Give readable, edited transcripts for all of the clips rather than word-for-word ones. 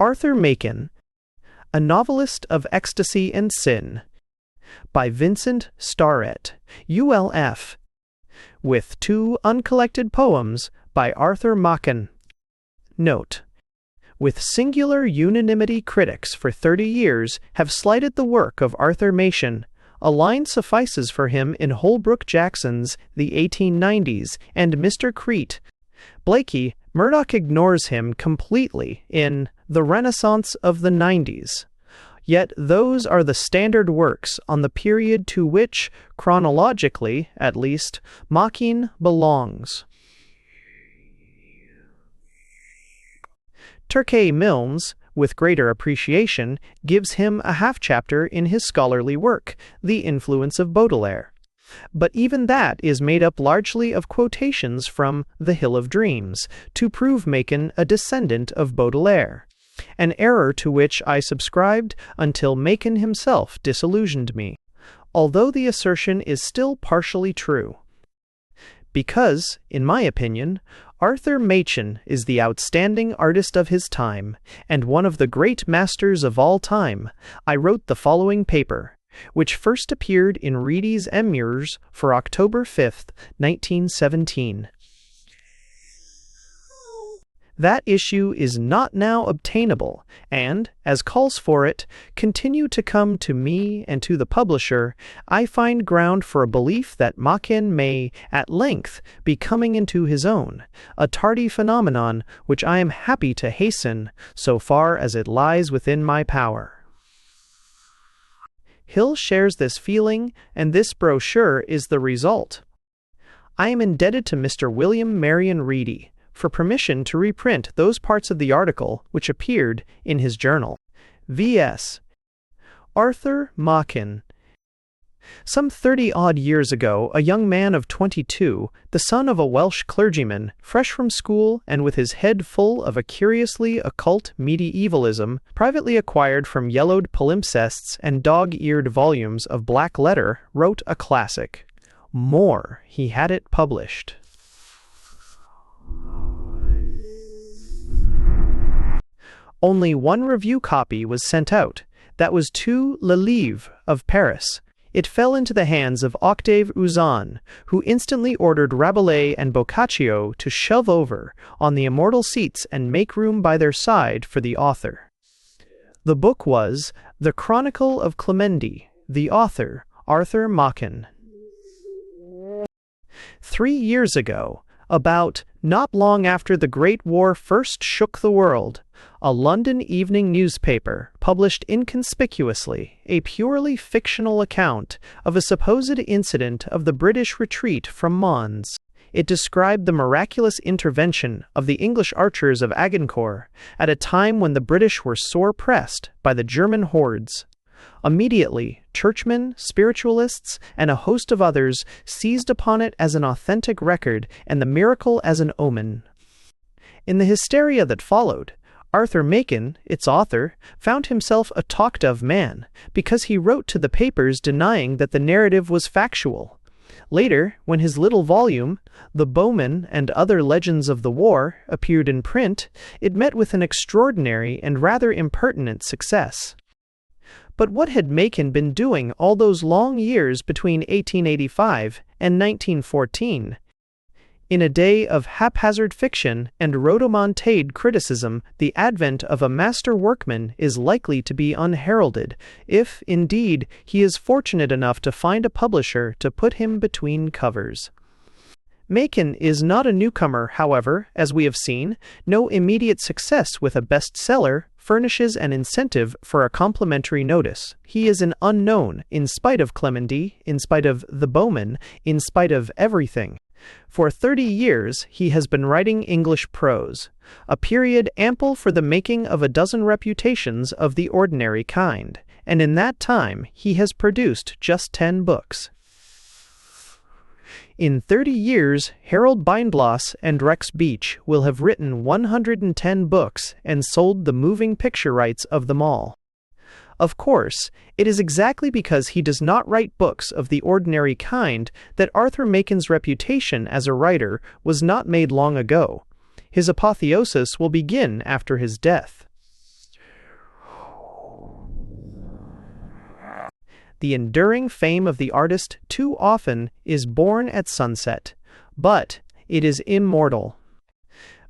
Arthur Machen, A Novelist of Ecstasy and Sin, by Vincent Starrett, ULF, with 2 uncollected poems by Arthur Machen. Note: with singular unanimity, critics for 30 years have slighted the work of Arthur Machen. A line suffices for him in Holbrook Jackson's The 1890s and Mr. Crete. Blakey, Murdoch ignores him completely in The Renaissance of the 90s. Yet those are the standard works on the period to which, chronologically at least, Machen belongs. Turkey Milnes, with greater appreciation, gives him a half-chapter in his scholarly work, The Influence of Baudelaire. But even that is made up largely of quotations from The Hill of Dreams, to prove Machen a descendant of Baudelaire, an error to which I subscribed until Machen himself disillusioned me, although the assertion is still partially true. Because, in my opinion, Arthur Machen is the outstanding artist of his time, and one of the great masters of all time, I wrote the following paper, which first appeared in Reedy's Emmures for October 5, 1917. That issue is not now obtainable, and, as calls for it, continue to come to me and to the publisher. I find ground for a belief that Machen may, at length, be coming into his own, a tardy phenomenon which I am happy to hasten, so far as it lies within my power. Hill shares this feeling, and this brochure is the result. I am indebted to Mr. William Marion Reedy for permission to reprint those parts of the article which appeared in his journal. V.S. Arthur Machen. Some 30-odd years ago, a young man of 22, the son of a Welsh clergyman, fresh from school and with his head full of a curiously occult medievalism, privately acquired from yellowed palimpsests and dog-eared volumes of black letter, wrote a classic. More, he had it published. Only one review copy was sent out. That was to Le Livre of Paris. It fell into the hands of Octave Uzan, who instantly ordered Rabelais and Boccaccio to shove over on the immortal seats and make room by their side for the author. The book was The Chronicle of Clemendi, the author, Arthur Machen. 3 years ago, about not long after the Great War first shook the world, a London evening newspaper published inconspicuously a purely fictional account of a supposed incident of the British retreat from Mons. It described the miraculous intervention of the English archers of Agincourt at a time when the British were sore pressed by the German hordes. Immediately, churchmen, spiritualists, and a host of others seized upon it as an authentic record and the miracle as an omen. In the hysteria that followed, Arthur Machen, its author, found himself a talked-of man because he wrote to the papers denying that the narrative was factual. Later, when his little volume, The Bowmen and Other Legends of the War, appeared in print, it met with an extraordinary and rather impertinent success. But what had Machen been doing all those long years between 1885 and 1914? In a day of haphazard fiction and rhodomontade criticism, the advent of a master workman is likely to be unheralded, if, indeed, he is fortunate enough to find a publisher to put him between covers. Machen is not a newcomer, however, as we have seen. No immediate success with a bestseller furnishes an incentive for a complimentary notice. He is an unknown, in spite of Clemendi, in spite of The Bowmen, in spite of everything. For 30 years he has been writing English prose, a period ample for the making of a dozen reputations of the ordinary kind, and in that time he has produced just 10 books. In 30 years, Harold Bindloss and Rex Beach will have written 110 books and sold the moving picture rights of them all. Of course, it is exactly because he does not write books of the ordinary kind that Arthur Machen's reputation as a writer was not made long ago. His apotheosis will begin after his death. The enduring fame of the artist too often is born at sunset, but it is immortal.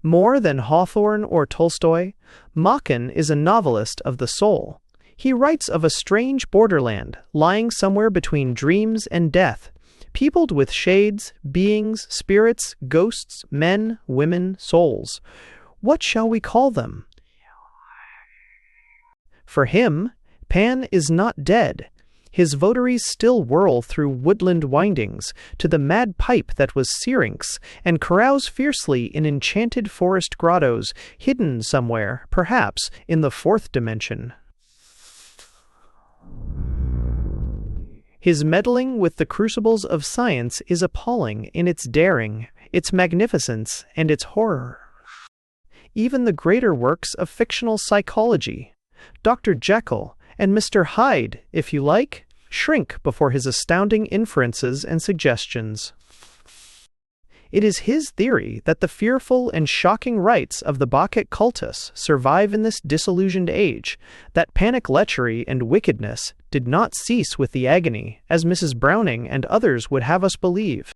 More than Hawthorne or Tolstoy, Machen is a novelist of the soul. He writes of a strange borderland lying somewhere between dreams and death, peopled with shades, beings, spirits, ghosts, men, women, souls. What shall we call them? For him, Pan is not dead. His votaries still whirl through woodland windings to the mad pipe that was Syrinx, and carouse fiercely in enchanted forest grottos, hidden somewhere, perhaps, in the fourth dimension. His meddling with the crucibles of science is appalling in its daring, its magnificence, and its horror. Even the greater works of fictional psychology, Dr. Jekyll and Mr. Hyde, if you like, shrink before his astounding inferences and suggestions. It is his theory that the fearful and shocking rites of the Bacchic cultus survive in this disillusioned age, that panic lechery and wickedness did not cease with the agony, as Mrs. Browning and others would have us believe.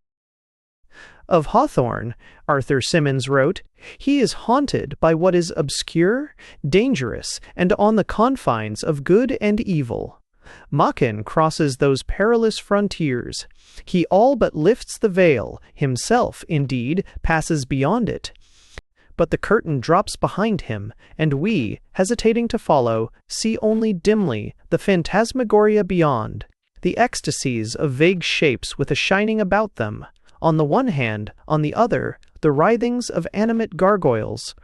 Of Hawthorne, Arthur Symons wrote, "He is haunted by what is obscure, dangerous, and on the confines of good and evil. Machen crosses those perilous frontiers. He all but lifts the veil, himself, indeed, passes beyond it. But the curtain drops behind him, and we, hesitating to follow, see only dimly the phantasmagoria beyond, the ecstasies of vague shapes with a shining about them. On the one hand, on the other, the writhings of animate gargoyles.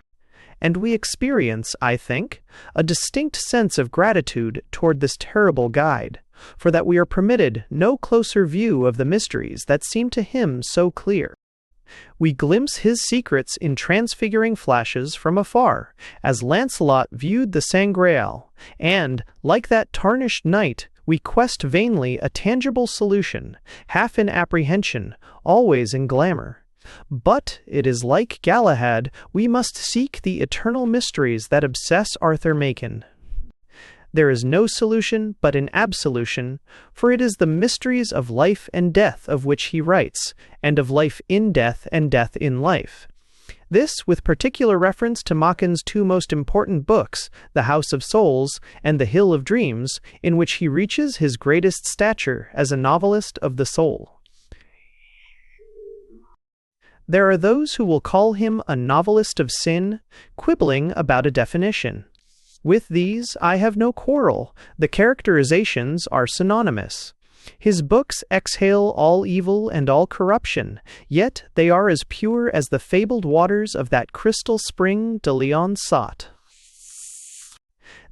And we experience, I think, a distinct sense of gratitude toward this terrible guide, for that we are permitted no closer view of the mysteries that seem to him so clear. We glimpse his secrets in transfiguring flashes from afar, as Lancelot viewed the Sangreal, and, like that tarnished knight, we quest vainly a tangible solution, half in apprehension, always in glamour. But it is like Galahad, we must seek the eternal mysteries that obsess Arthur Machen. There is no solution but an absolution, for it is the mysteries of life and death of which he writes, and of life in death and death in life. This with particular reference to Machen's two most important books, The House of Souls and The Hill of Dreams, in which he reaches his greatest stature as a novelist of the soul. There are those who will call him a novelist of sin, quibbling about a definition. With these I have no quarrel. The characterizations are synonymous. His books exhale all evil and all corruption, yet they are as pure as the fabled waters of that crystal spring de Leon sought.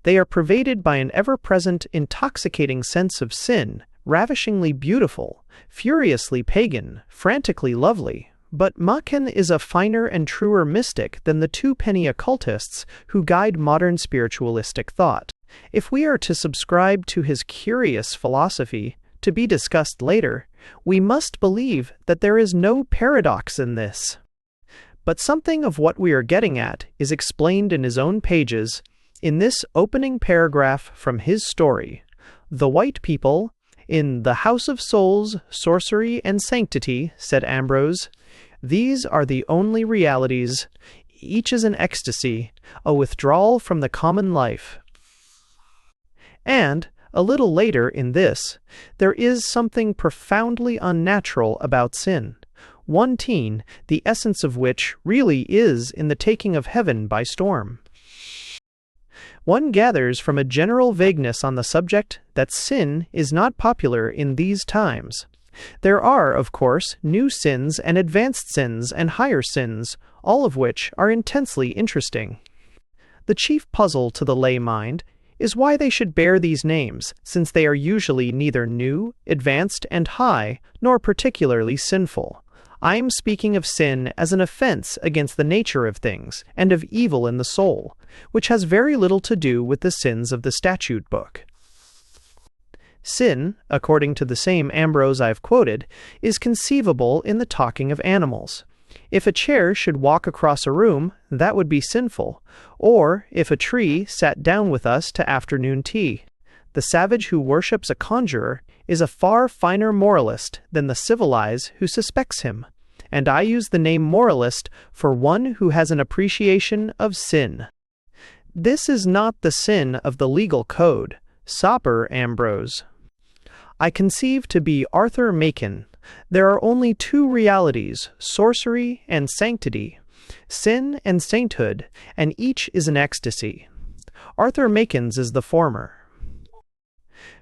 They are pervaded by an ever-present, intoxicating sense of sin, ravishingly beautiful, furiously pagan, frantically lovely. But Machen is a finer and truer mystic than the two-penny occultists who guide modern spiritualistic thought. If we are to subscribe to his curious philosophy, to be discussed later, we must believe that there is no paradox in this. But something of what we are getting at is explained in his own pages, in this opening paragraph from his story. The white people, in The House of Souls, Sorcery and Sanctity, said Ambrose, these are the only realities. Each is an ecstasy, a withdrawal from the common life. And, a little later in this, there is something profoundly unnatural about sin, wanting, the essence of which really is in the taking of heaven by storm. One gathers from a general vagueness on the subject that sin is not popular in these times. There are, of course, new sins and advanced sins and higher sins, all of which are intensely interesting. The chief puzzle to the lay mind is why they should bear these names, since they are usually neither new, advanced, and high, nor particularly sinful. I am speaking of sin as an offense against the nature of things, and of evil in the soul, which has very little to do with the sins of the statute book. Sin, according to the same Ambrose I've quoted, is conceivable in the talking of animals. If a chair should walk across a room, that would be sinful, or if a tree sat down with us to afternoon tea. The savage who worships a conjurer is a far finer moralist than the civilized who suspects him, and I use the name moralist for one who has an appreciation of sin. This is not the sin of the legal code, Soper Ambrose. I conceive to be Arthur Machen. There are only two realities, sorcery and sanctity, sin and sainthood, and each is an ecstasy. Arthur Machen's is the former.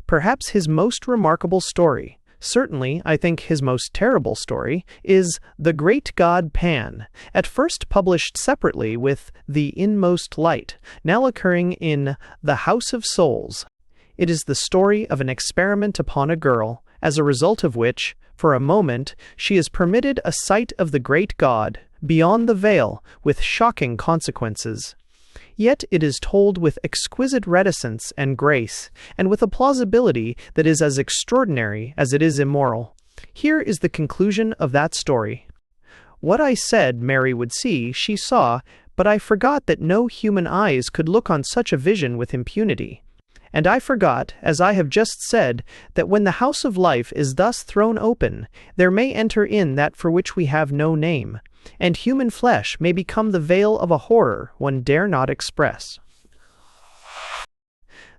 Perhaps his most remarkable story, certainly I think his most terrible story, is The Great God Pan, at first published separately with The Inmost Light, now occurring in The House of Souls. It is the story of an experiment upon a girl, as a result of which, for a moment, she is permitted a sight of the great God, beyond the veil, with shocking consequences. Yet it is told with exquisite reticence and grace, and with a plausibility that is as extraordinary as it is immoral. Here is the conclusion of that story. What I said Mary would see, she saw, but I forgot that no human eyes could look on such a vision with impunity. And I forgot, as I have just said, that when the house of life is thus thrown open, there may enter in that for which we have no name, and human flesh may become the veil of a horror one dare not express.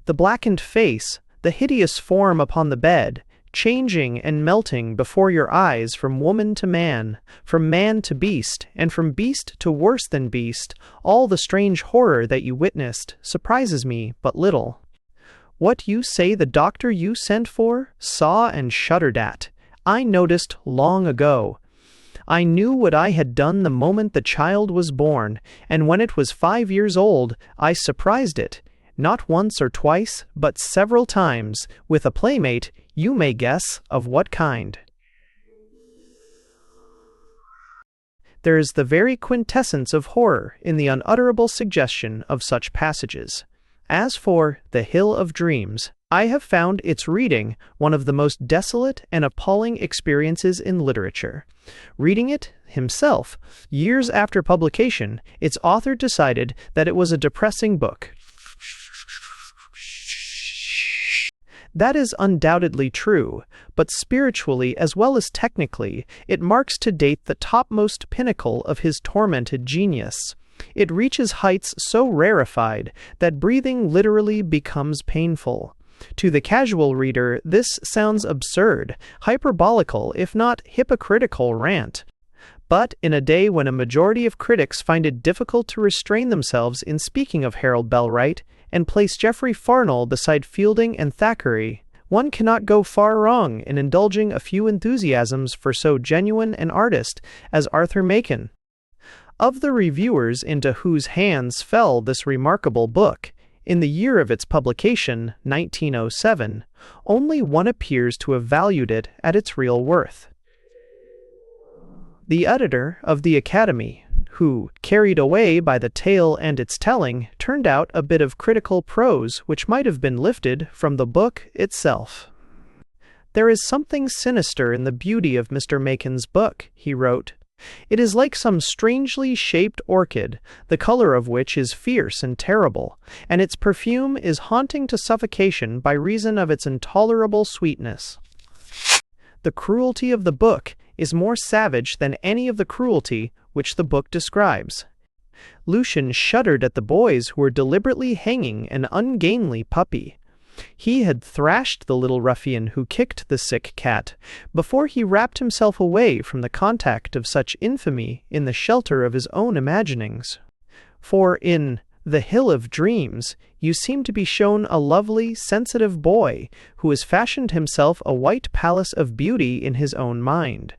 The blackened face, the hideous form upon the bed, changing and melting before your eyes from woman to man to beast, and from beast to worse than beast, all the strange horror that you witnessed, surprises me but little. What you say the doctor you sent for saw and shuddered at, I noticed long ago. I knew what I had done the moment the child was born, and when it was 5 years old, I surprised it, not once or twice, but several times, with a playmate, you may guess of what kind. There is the very quintessence of horror in the unutterable suggestion of such passages. As for The Hill of Dreams, I have found its reading one of the most desolate and appalling experiences in literature. Reading it himself, years after publication, its author decided that it was a depressing book. That is undoubtedly true, but spiritually as well as technically, it marks to date the topmost pinnacle of his tormented genius. It reaches heights so rarefied that breathing literally becomes painful. To the casual reader, this sounds absurd, hyperbolical, if not hypocritical rant. But in a day when a majority of critics find it difficult to restrain themselves in speaking of Harold Bellwright and place Geoffrey Farnell beside Fielding and Thackeray, one cannot go far wrong in indulging a few enthusiasms for so genuine an artist as Arthur Machen. Of the reviewers into whose hands fell this remarkable book, in the year of its publication, 1907, only one appears to have valued it at its real worth. The editor of the Academy, who, carried away by the tale and its telling, turned out a bit of critical prose which might have been lifted from the book itself. There is something sinister in the beauty of Mr. Machen's book, he wrote. It is like some strangely shaped orchid, the color of which is fierce and terrible, and its perfume is haunting to suffocation by reason of its intolerable sweetness. The cruelty of the book is more savage than any of the cruelty which the book describes. Lucian shuddered at the boys who were deliberately hanging an ungainly puppy. He had thrashed the little ruffian who kicked the sick cat, before he wrapped himself away from the contact of such infamy in the shelter of his own imaginings. For in The Hill of Dreams, you seem to be shown a lovely, sensitive boy who has fashioned himself a white palace of beauty in his own mind.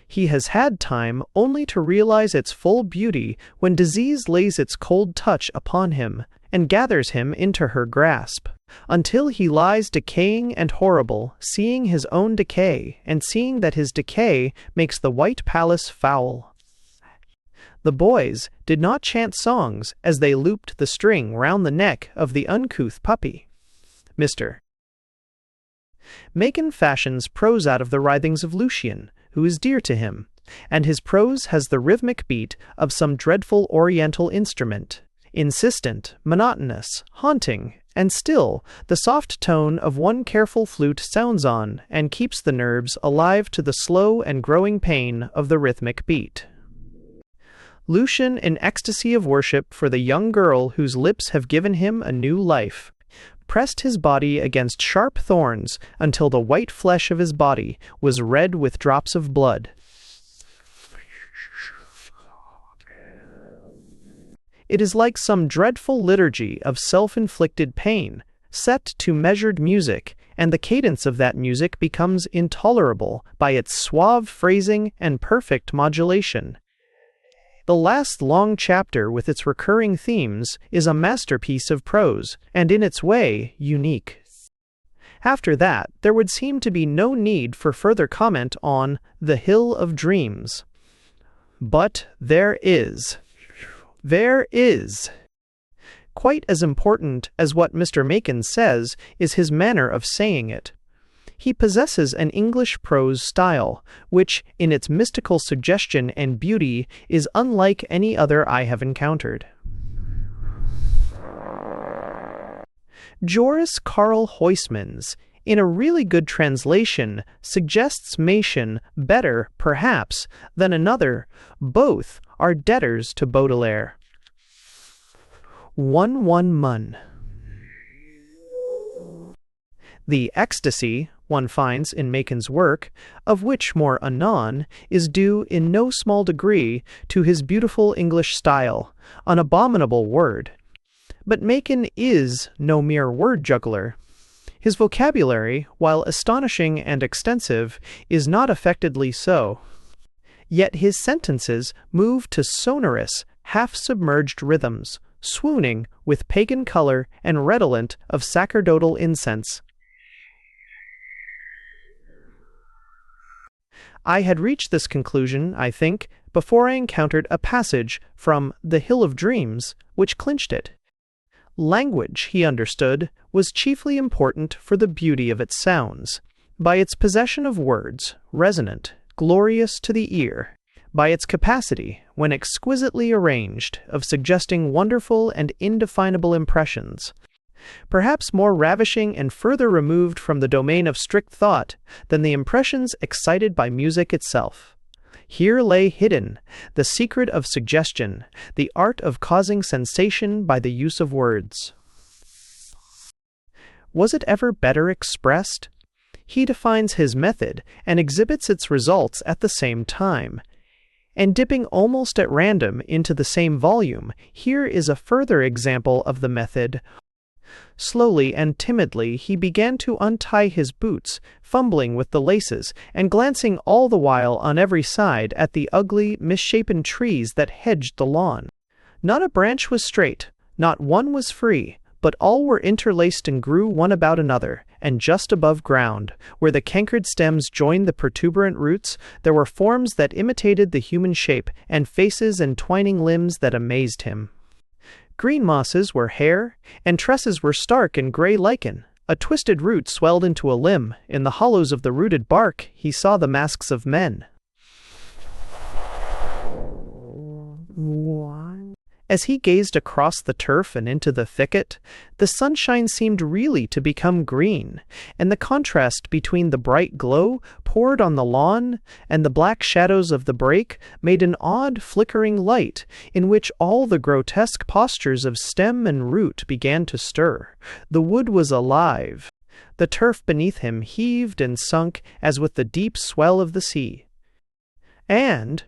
He has had time only to realize its full beauty when disease lays its cold touch upon him and gathers him into her grasp, until he lies decaying and horrible, seeing his own decay, and seeing that his decay makes the white palace foul. The boys did not chant songs as they looped the string round the neck of the uncouth puppy. Mr. Machen fashions prose out of the writhings of Lucian, who is dear to him, and his prose has the rhythmic beat of some dreadful oriental instrument. Insistent, monotonous, haunting, and still, the soft tone of one careful flute sounds on and keeps the nerves alive to the slow and growing pain of the rhythmic beat. Lucian, in ecstasy of worship for the young girl whose lips have given him a new life, pressed his body against sharp thorns until the white flesh of his body was red with drops of blood. It is like some dreadful liturgy of self-inflicted pain, set to measured music, and the cadence of that music becomes intolerable by its suave phrasing and perfect modulation. The last long chapter with its recurring themes is a masterpiece of prose, and in its way, unique. After that, there would seem to be no need for further comment on The Hill of Dreams. But there is. There is. Quite as important as what Mr. Machen says is his manner of saying it. He possesses an English prose style, which, in its mystical suggestion and beauty, is unlike any other I have encountered. Joris Karl Huysmans, in a really good translation, suggests Machen better, perhaps, than another. Both are debtors to Baudelaire. 1 Mun. The ecstasy one finds in Machen's work, of which more anon, is due in no small degree to his beautiful English style, an abominable word. But Machen is no mere word juggler. His vocabulary, while astonishing and extensive, is not affectedly so. Yet his sentences move to sonorous, half-submerged rhythms, swooning with pagan color and redolent of sacerdotal incense. I had reached this conclusion, I think, before I encountered a passage from The Hill of Dreams, which clinched it. Language, he understood, was chiefly important for the beauty of its sounds, by its possession of words, resonant, glorious to the ear, by its capacity, when exquisitely arranged, of suggesting wonderful and indefinable impressions, perhaps more ravishing and further removed from the domain of strict thought than the impressions excited by music itself. Here lay hidden the secret of suggestion, the art of causing sensation by the use of words. Was it ever better expressed? He defines his method and exhibits its results at the same time. And dipping almost at random into the same volume, here is a further example of the method. Slowly and timidly he began to untie his boots, fumbling with the laces, and glancing all the while on every side at the ugly, misshapen trees that hedged the lawn. Not a branch was straight, not one was free, but all were interlaced and grew one about another, and just above ground, where the cankered stems joined the protuberant roots, there were forms that imitated the human shape, and faces and twining limbs that amazed him. Green mosses were hair, and tresses were stark and gray lichen. A twisted root swelled into a limb. In the hollows of the rooted bark he saw the masks of men. As he gazed across the turf and into the thicket, the sunshine seemed really to become green, and the contrast between the bright glow poured on the lawn and the black shadows of the brake made an odd flickering light in which all the grotesque postures of stem and root began to stir. The wood was alive. The turf beneath him heaved and sunk as with the deep swell of the sea. And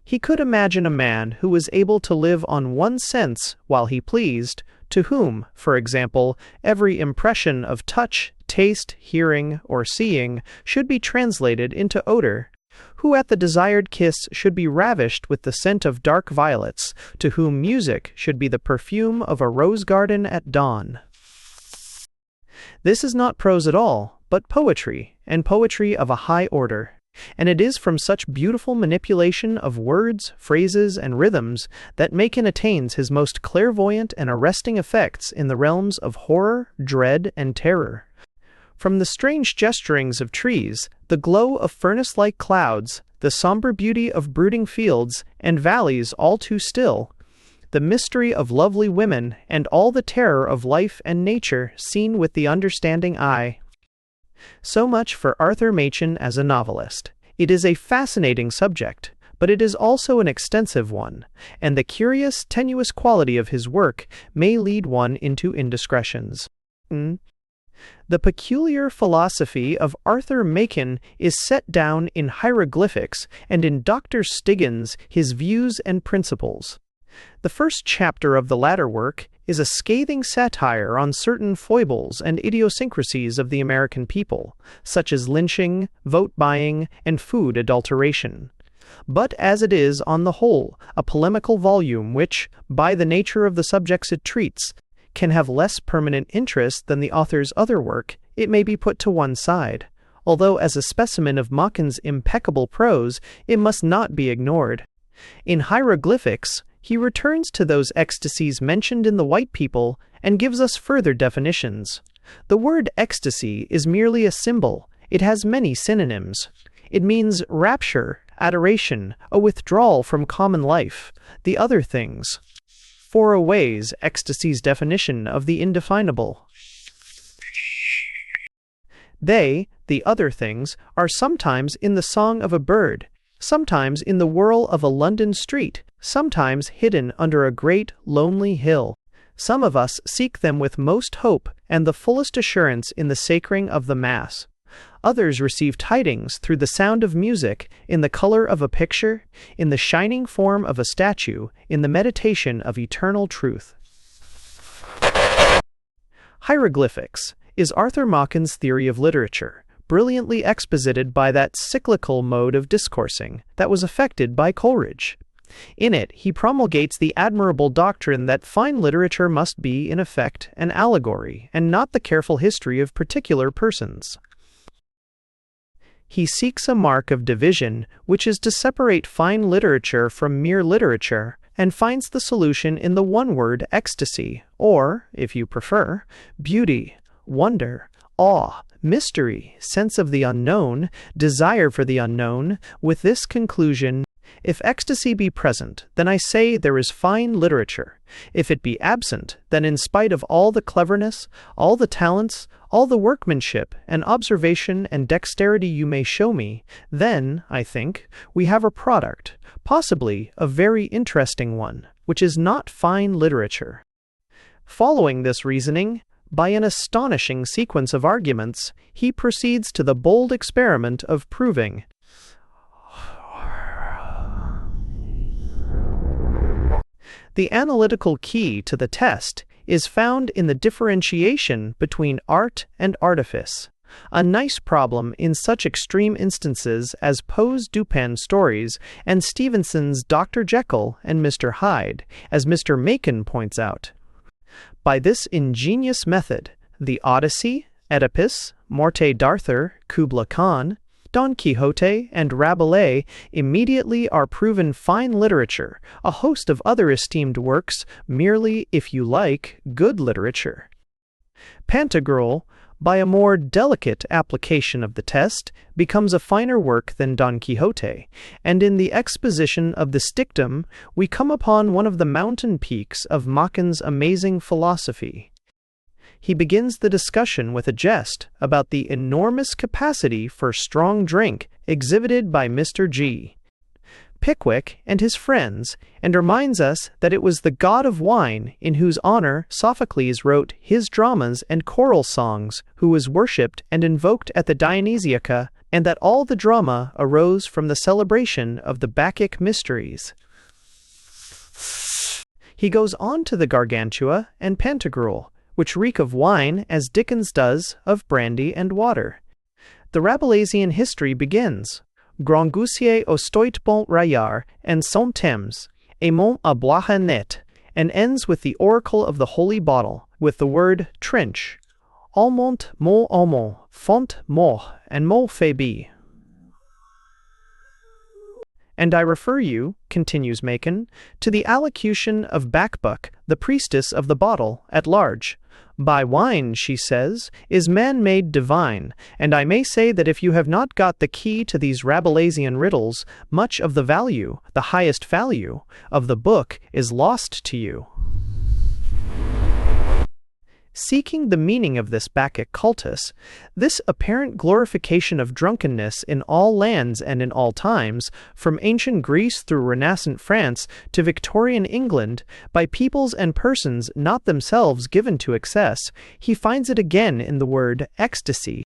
he could imagine a man who was able to live on one sense while he pleased, to whom, for example, every impression of touch, taste, hearing, or seeing should be translated into odor, who at the desired kiss should be ravished with the scent of dark violets, to whom music should be the perfume of a rose garden at dawn. This is not prose at all, but poetry, and poetry of a high order. And it is from such beautiful manipulation of words, phrases, and rhythms that Machen attains his most clairvoyant and arresting effects in the realms of horror, dread, and terror. From the strange gesturings of trees, the glow of furnace-like clouds, the somber beauty of brooding fields, and valleys all too still, the mystery of lovely women, and all the terror of life and nature seen with the understanding eye. So much for Arthur Machen as a novelist. It is a fascinating subject, but it is also an extensive one, and the curious, tenuous quality of his work may lead one into indiscretions. The peculiar philosophy of Arthur Machen is set down in hieroglyphics and in Dr. Stiggins' his views and principles. The first chapter of the latter work is a scathing satire on certain foibles and idiosyncrasies of the American people, such as lynching, vote-buying, and food adulteration. But as it is, on the whole, a polemical volume which, by the nature of the subjects it treats, can have less permanent interest than the author's other work, it may be put to one side, although as a specimen of Machen's impeccable prose, it must not be ignored. In hieroglyphics, he returns to those ecstasies mentioned in The White People and gives us further definitions. The word ecstasy is merely a symbol. It has many synonyms. It means rapture, adoration, a withdrawal from common life, the other things. Foraway's ecstasy's definition of the indefinable. They, the other things, are sometimes in the song of a bird, sometimes in the whirl of a London street, sometimes hidden under a great, lonely hill. Some of us seek them with most hope and the fullest assurance in the sacring of the Mass. Others receive tidings through the sound of music, in the color of a picture, in the shining form of a statue, in the meditation of eternal truth. Hieroglyphics is Arthur Machen's theory of literature, brilliantly exposited by that cyclical mode of discoursing that was affected by Coleridge. In it, he promulgates the admirable doctrine that fine literature must be, in effect, an allegory, and not the careful history of particular persons. He seeks a mark of division, which is to separate fine literature from mere literature, and finds the solution in the one word ecstasy, or, if you prefer, beauty, wonder, awe, mystery, sense of the unknown, desire for the unknown, with this conclusion: if ecstasy be present, then I say there is fine literature. If it be absent, then in spite of all the cleverness, all the talents, all the workmanship and observation and dexterity you may show me, then, I think, we have a product, possibly a very interesting one, which is not fine literature. Following this reasoning, by an astonishing sequence of arguments, he proceeds to the bold experiment of proving the analytical key to the test is found in the differentiation between art and artifice, a nice problem in such extreme instances as Poe's Dupin stories and Stevenson's Dr. Jekyll and Mr. Hyde, as Mr. Machen points out. By this ingenious method, the Odyssey, Oedipus, Morte d'Arthur, Kubla Khan, Don Quixote, and Rabelais immediately are proven fine literature, a host of other esteemed works merely, if you like, good literature. Pantagruel, by a more delicate application of the test, becomes a finer work than Don Quixote, and in the exposition of the Stichtum we come upon one of the mountain peaks of Machen's amazing philosophy. He begins the discussion with a jest about the enormous capacity for strong drink exhibited by Mr. G. Pickwick and his friends, and reminds us that it was the god of wine in whose honor Sophocles wrote his dramas and choral songs, who was worshipped and invoked at the Dionysiaca, and that all the drama arose from the celebration of the Bacchic mysteries. He goes on to the Gargantua and Pantagruel, which reek of wine as Dickens does of brandy and water. The Rabelaisian history begins, Grand Goussier au Stoit bon Raillard and Saint Thames, aimant à boire net, and ends with the oracle of the holy bottle, with the word trench, almont, mot almont, font mort, and mot fait be. And I refer you, continues Machen, to the allocution of Bacbuc, the priestess of the bottle, at large. By wine, she says, is man made divine, and I may say that if you have not got the key to these Rabelaisian riddles, much of the value, the highest value, of the book is lost to you. Seeking the meaning of this Bacchic cultus, this apparent glorification of drunkenness in all lands and in all times, from ancient Greece through Renascent France to Victorian England, by peoples and persons not themselves given to excess, he finds it again in the word ecstasy.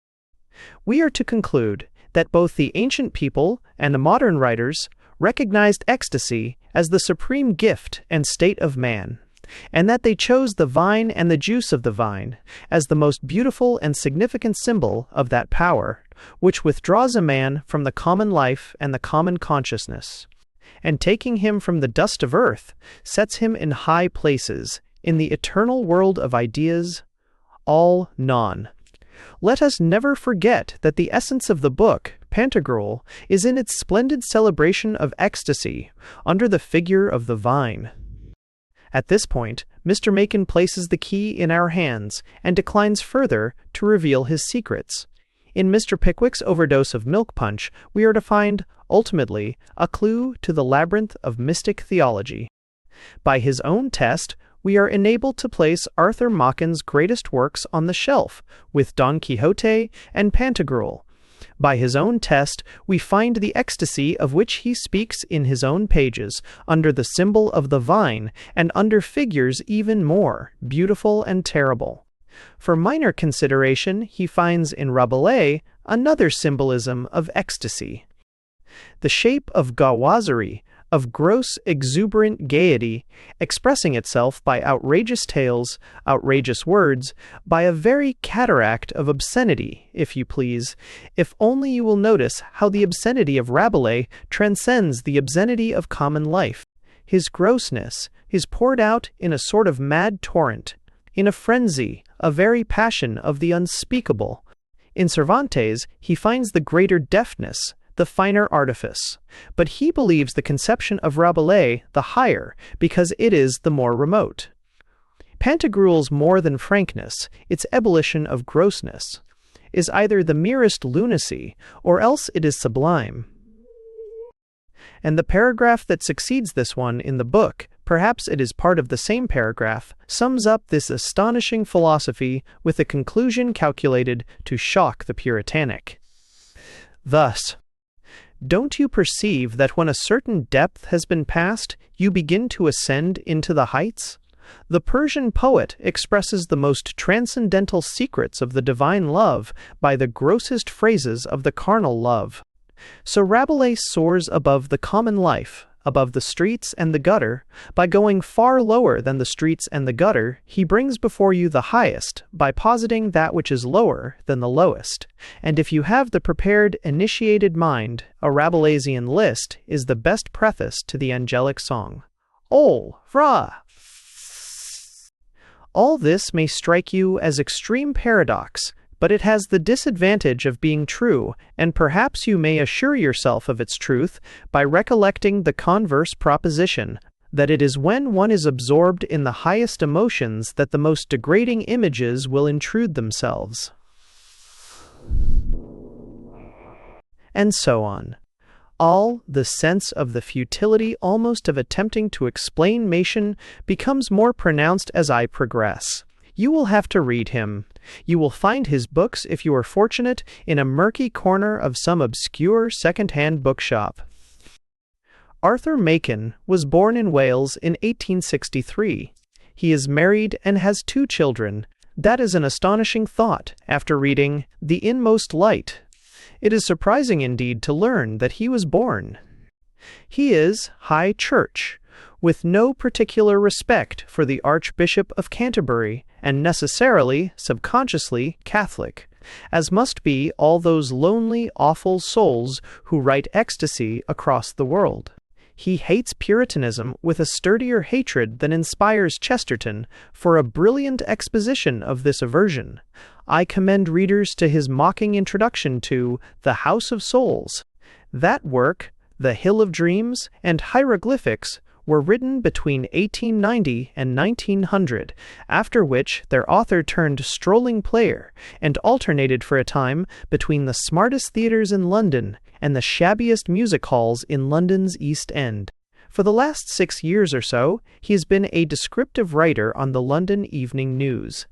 We are to conclude that both the ancient people and the modern writers recognized ecstasy as the supreme gift and state of man, and that they chose the vine and the juice of the vine as the most beautiful and significant symbol of that power, which withdraws a man from the common life and the common consciousness, and taking him from the dust of earth, sets him in high places, in the eternal world of ideas, all non. Let us never forget that the essence of the book, Pantagruel, is in its splendid celebration of ecstasy, under the figure of the vine. At this point, Mr. Machen places the key in our hands and declines further to reveal his secrets. In Mr. Pickwick's overdose of milk punch, we are to find, ultimately, a clue to the labyrinth of mystic theology. By his own test, we are enabled to place Arthur Machen's greatest works on the shelf, with Don Quixote and Pantagruel. By his own test, we find the ecstasy of which he speaks in his own pages, under the symbol of the vine, and under figures even more beautiful and terrible. For minor consideration, he finds in Rabelais another symbolism of ecstasy. The shape of gauloiserie, of gross, exuberant gaiety, expressing itself by outrageous tales, outrageous words, by a very cataract of obscenity, if you please, if only you will notice how the obscenity of Rabelais transcends the obscenity of common life. His grossness is poured out in a sort of mad torrent, in a frenzy, a very passion of the unspeakable. In Cervantes, he finds the greater deftness, the finer artifice, but he believes the conception of Rabelais the higher because it is the more remote. Pantagruel's more than frankness, its ebullition of grossness, is either the merest lunacy or else it is sublime. And the paragraph that succeeds this one in the book, perhaps it is part of the same paragraph, sums up this astonishing philosophy with a conclusion calculated to shock the Puritanic. Thus, don't you perceive that when a certain depth has been passed, you begin to ascend into the heights? The Persian poet expresses the most transcendental secrets of the divine love by the grossest phrases of the carnal love. So Rabelais soars above the common life, above the streets and the gutter. By going far lower than the streets and the gutter, he brings before you the highest, by positing that which is lower than the lowest. And if you have the prepared, initiated mind, a Rabelaisian list is the best preface to the angelic song. Ol, Ra! All this may strike you as extreme paradox, but it has the disadvantage of being true, and perhaps you may assure yourself of its truth by recollecting the converse proposition, that it is when one is absorbed in the highest emotions that the most degrading images will intrude themselves. And so on. All the sense of the futility almost of attempting to explain Machen becomes more pronounced as I progress. You will have to read him. You will find his books, if you are fortunate, in a murky corner of some obscure second-hand bookshop. Arthur Machen was born in Wales in 1863. He is married and has 2 children. That is an astonishing thought after reading The Inmost Light. It is surprising indeed to learn that he was born. He is High Church, with no particular respect for the Archbishop of Canterbury, and necessarily, subconsciously, Catholic, as must be all those lonely, awful souls who write ecstasy across the world. He hates Puritanism with a sturdier hatred than inspires Chesterton for a brilliant exposition of this aversion. I commend readers to his mocking introduction to The House of Souls. That work, The Hill of Dreams, and Hieroglyphics were written between 1890 and 1900, after which their author turned strolling player and alternated for a time between the smartest theatres in London and the shabbiest music halls in London's East End. For the last 6 years or so, he has been a descriptive writer on the London Evening News.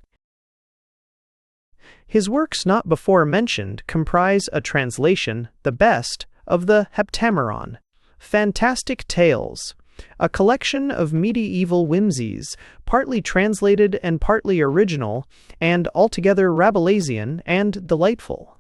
His works not before mentioned comprise a translation, the best, of the Heptameron, Fantastic Tales, a collection of medieval whimsies, partly translated and partly original, and altogether Rabelaisian and delightful.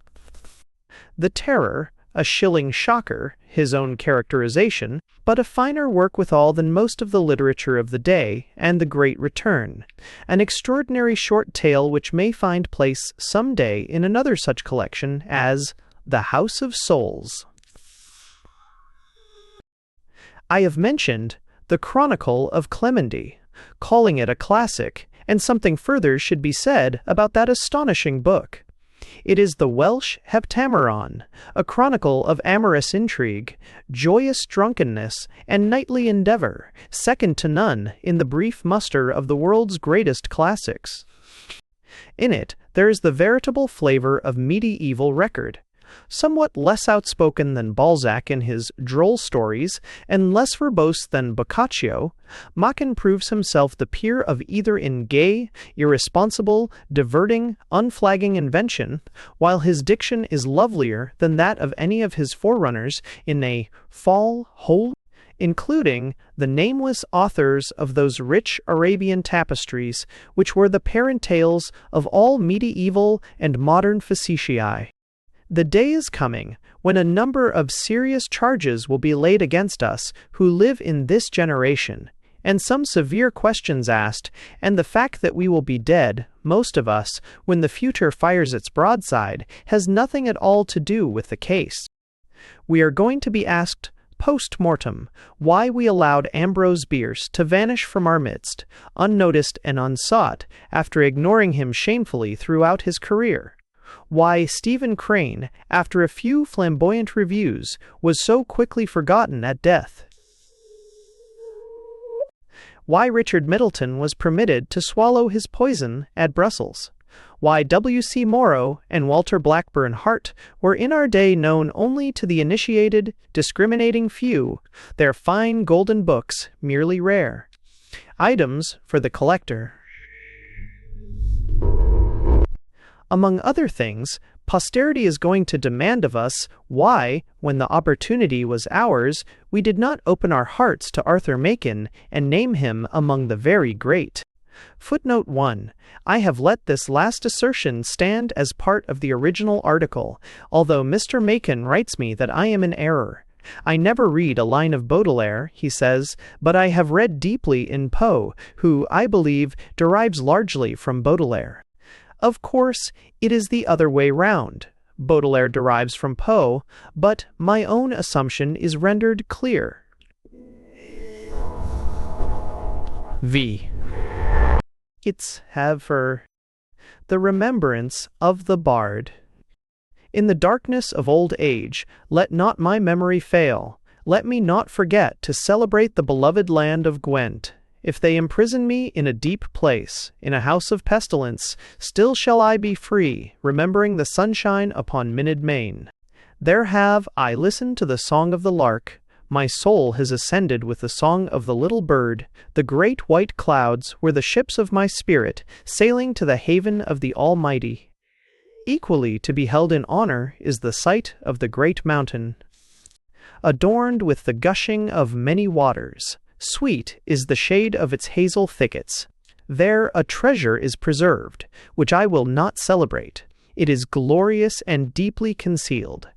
The Terror, a shilling shocker, his own characterization, but a finer work withal than most of the literature of the day, and The Great Return, an extraordinary short tale which may find place some day in another such collection as The House of Souls. I have mentioned The Chronicle of Clemendy, calling it a classic, and something further should be said about that astonishing book. It is the Welsh Heptameron, a chronicle of amorous intrigue, joyous drunkenness, and knightly endeavor, second to none in the brief muster of the world's greatest classics. In it, there is the veritable flavor of medieval record. Somewhat less outspoken than Balzac in his droll stories, and less verbose than Boccaccio, Machen proves himself the peer of either in gay, irresponsible, diverting, unflagging invention, while his diction is lovelier than that of any of his forerunners in a fall whole, including the nameless authors of those rich Arabian tapestries which were the parent tales of all medieval and modern facetiae. The day is coming when a number of serious charges will be laid against us who live in this generation, and some severe questions asked, and the fact that we will be dead, most of us, when the future fires its broadside, has nothing at all to do with the case. We are going to be asked post-mortem why we allowed Ambrose Bierce to vanish from our midst, unnoticed and unsought, after ignoring him shamefully throughout his career. Why Stephen Crane, after a few flamboyant reviews, was so quickly forgotten at death. Why Richard Middleton was permitted to swallow his poison at Brussels. Why W.C. Morrow and Walter Blackburn Hart were in our day known only to the initiated, discriminating few, their fine golden books merely rare. Items for the collector. Among other things, posterity is going to demand of us why, when the opportunity was ours, we did not open our hearts to Arthur Machen and name him among the very great. Footnote 1. I have let this last assertion stand as part of the original article, although Mr. Machen writes me that I am in error. I never read a line of Baudelaire, he says, but I have read deeply in Poe, who, I believe, derives largely from Baudelaire. Of course, it is the other way round. Baudelaire derives from Poe, but my own assumption is rendered clear. V. It's the remembrance of the bard. In the darkness of old age, let not my memory fail. Let me not forget to celebrate the beloved land of Gwent. If they imprison me in a deep place, in a house of pestilence, still shall I be free, remembering the sunshine upon Minid Main. There have I listened to the song of the lark. My soul has ascended with the song of the little bird. The great white clouds were the ships of my spirit, sailing to the haven of the Almighty. Equally to be held in honor is the sight of the great mountain, adorned with the gushing of many waters. Sweet is the shade of its hazel thickets. There a treasure is preserved, which I will not celebrate. It is glorious and deeply concealed.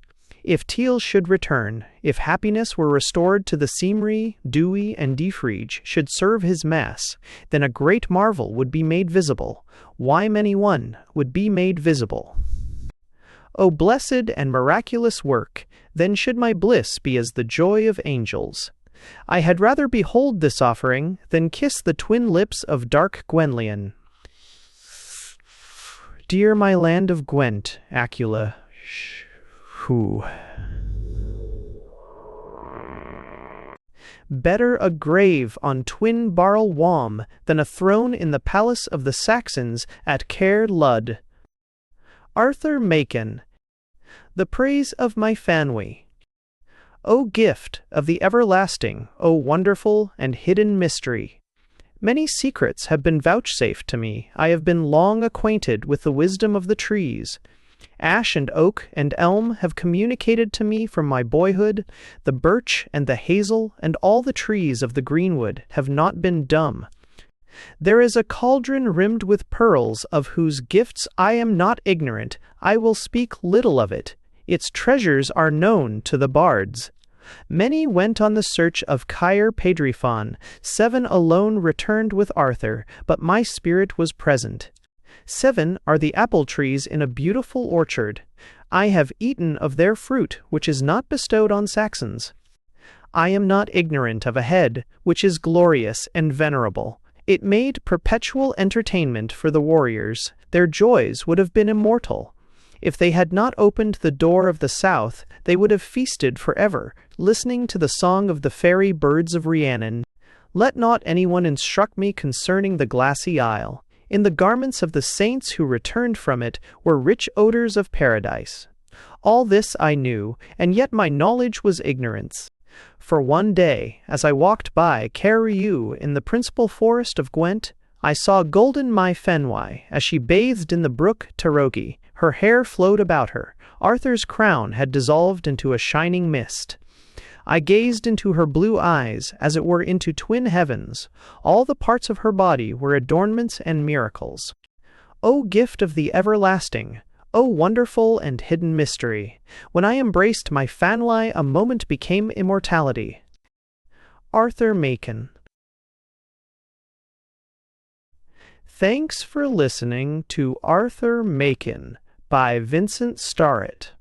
If Teal should return, if happiness were restored to the Cymry, Dewey, and Defreege should serve his mass, then a great marvel would be made visible. Why many one would be made visible. O blessed and miraculous work, then should my bliss be as the joy of angels. I had rather behold this offering than kiss the twin lips of dark Gwenllian. Dear my land of Gwent, Acula, who... Better a grave on Twin Barrel Wam than a throne in the palace of the Saxons at Caer Lud. Arthur Machen. The praise of my Fanwy. O gift of the everlasting, O wonderful and hidden mystery! Many secrets have been vouchsafed to me. I have been long acquainted with the wisdom of the trees. Ash and oak and elm have communicated to me from my boyhood. The birch and the hazel and all the trees of the greenwood have not been dumb. There is a cauldron rimmed with pearls, of whose gifts I am not ignorant. I will speak little of it. Its treasures are known to the bards. Many went on the search of Caer Pedrifon. 7 alone returned with Arthur, but my spirit was present. 7 are the apple trees in a beautiful orchard. I have eaten of their fruit, which is not bestowed on Saxons. I am not ignorant of a head, which is glorious and venerable. It made perpetual entertainment for the warriors. Their joys would have been immortal. If they had not opened the door of the south, they would have feasted forever, listening to the song of the fairy birds of Rhiannon. Let not anyone instruct me concerning the glassy isle. In the garments of the saints who returned from it were rich odors of paradise. All this I knew, and yet my knowledge was ignorance. For one day, as I walked by Caer Riu in the principal forest of Gwent, I saw golden my Fenwy as she bathed in the brook Tarogi. Her hair flowed about her. Arthur's crown had dissolved into a shining mist. I gazed into her blue eyes, as it were into twin heavens. All the parts of her body were adornments and miracles. O gift of the everlasting! O wonderful and hidden mystery! When I embraced my Fanwy, a moment became immortality. Arthur Machen. Thanks for listening to Arthur Machen by Vincent Starrett.